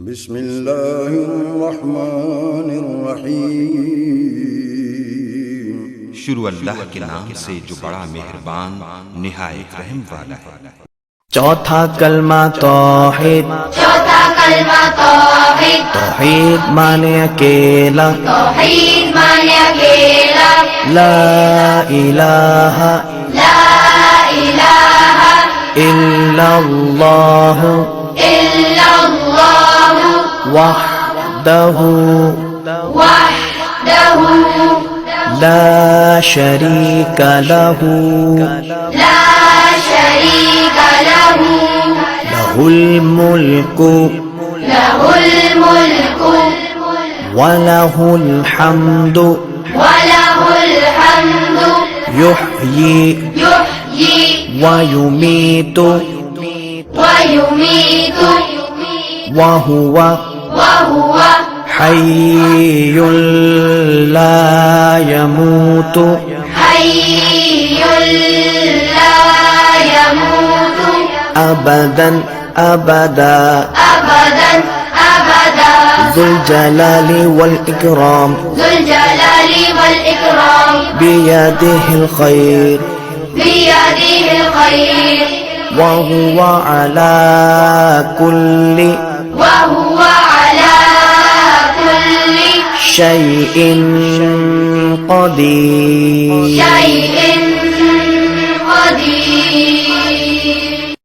बिस्मिल्लाहिर्रहमानिर्रहीम। शुरू अल्लाह के नाम से जो बड़ा मेहरबान निहायत रहम वाला है। चौथा कलमा तौहीद। चौथा कलमा तौहीद। तौहीद माने अकेला। तौहीद माने अकेला। ला इलाहा इल्लल्लाह वहदहु ला शरीका लहू लहुल मुल्कु वलहुल हम्दु युह्यी वयुमीतु वहुवा हय्युल ला यमूतु अबदन अबदा ज़ुल जलाली वल इकराम बियदिहिल खैर वहुवा अला कुल्ली शैइन क़दीर।